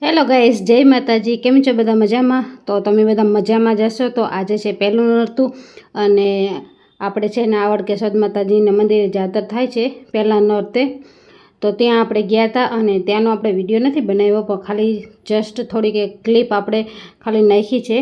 Hello guys, જય માતાજી। કેમ છો બધા? મજામાં? તો તમે બધા મજામાં જશો તો આજે છે પહેલું નોરતું અને આપણે છે ને આવડ કેશોદ માતાજીના મંદિરે જાતર થાય છે પહેલાં નોરતે। તો ત્યાં આપણે ગયા હતા અને ત્યાંનો આપણે વિડીયો નથી બનાવ્યો, પણ ખાલી જસ્ટ થોડીક એક ક્લિપ આપણે ખાલી નાખી છે।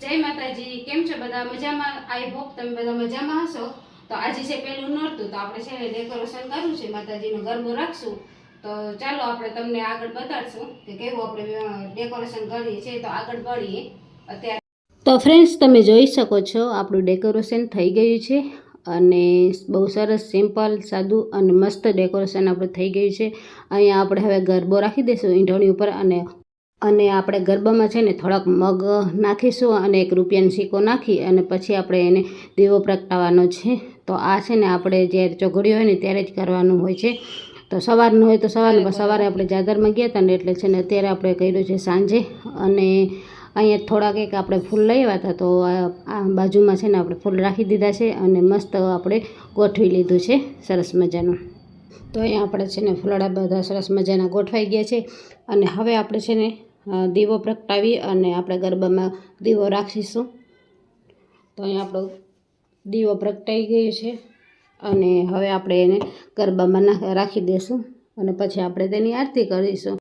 જય માતાજી, કેમ છો બધા? મજામાં? આઈ હોપ તમે બધા મજામાં હશો। તો આજે છે પહેલું નોરતું, તો આપણે છે ને ડેકોરેશન કરવું છે, માતાજીનો ગરબો રાખશું। તો ચાલો આપણે તમને આગળ બતાડશું કે કેવું આપણે ડેકોરેશન કરીએ છીએ। તો આગળ बढ़ીએ। અત્યારે તો ફ્રેન્ડ્સ, તમે જોઈ શકો છો આપણું ડેકોરેશન થઈ ગયું છે અને બહુ સરસ સિમ્પલ સાદું અને મસ્ત ડેકોરેશન આપણે થઈ ગયું છે। અહીંયા આપણે હવે ગરબો રાખી દઈશું ઈંઢોણી ઉપર અને આપણે ગરબામાં છે ને થોડાક મગ નાખીશું અને એક રૂપિયાનો સિક્કો નાખી અને પછી આપણે એને દીવો પ્રગટાવવાનો છે। તો આ છે ને આપણે જ્યારે ચોઘડિયું હોય ને ત્યારે જ કરવાનું હોય છે। તો સવારનું હોય તો સવારે આપણે જાદરમાં ગયા હતા ને એટલે છે ને અત્યારે આપણે કર્યું છે સાંજે। અને અહીંયા થોડાક એક આપણે ફૂલ લઈ આવ્યા હતા, તો આ બાજુમાં છે ને આપણે ફૂલ રાખી દીધા છે અને મસ્ત આપણે ગોઠવી લીધું છે સરસ મજાનું। તો અહીંયા આપણે છે ને ફૂલડા બધા સરસ મજાના ગોઠવાઈ ગયા છે અને હવે આપણે છે ને દીવો પ્રગટાવી અને આપણે ગરબામાં દીવો રાખીશું। તો અહીંયા આપણો દીવો પ્રગટાઈ ગયો છે અને હવે આપણે એને ગરબામાં રાખી દઈશું અને પછી આપણે તેની આરતી કરીશું।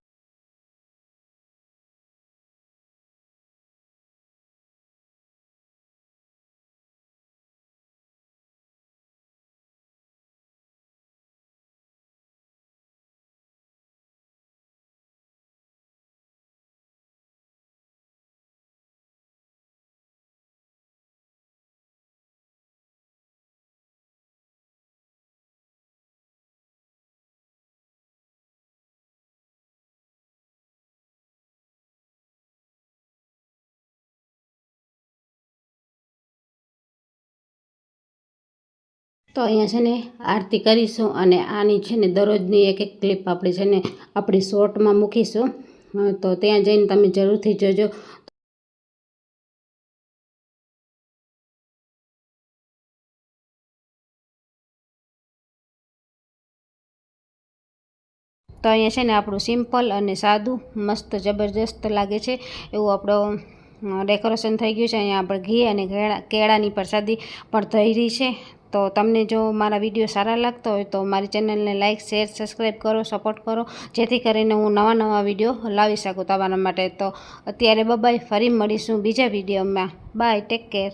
તો અહીંયા છે ને આરતી કરીશું અને આની છે ને દરરોજની એક એક ક્લિપ આપણે છે ને આપણી શોર્ટમાં મૂકીશું। તો ત્યાં જઈને તમે જરૂરથી જોજો। તો અહીંયા છે ને આપણું સિમ્પલ અને સાદું મસ્ત જબરજસ્ત લાગે છે એવું આપણું ડેકોરેશન થઈ ગયું છે। અહીંયા આપણે ઘી અને કેળાની પ્રસાદી પણ થઈ રહી છે। તો તમને જો મારા વિડીયો સારા લાગતા હોય તો મારી ચેનલને લાઇક, શેર, સબસ્ક્રાઈબ કરો, સપોર્ટ કરો, જેથી કરીને હું નવા વિડીયો લાવી શકું તમારા માટે। તો અત્યારે બાય, ફરી મળીશું બીજા વિડીયોમાં। Bye, take care.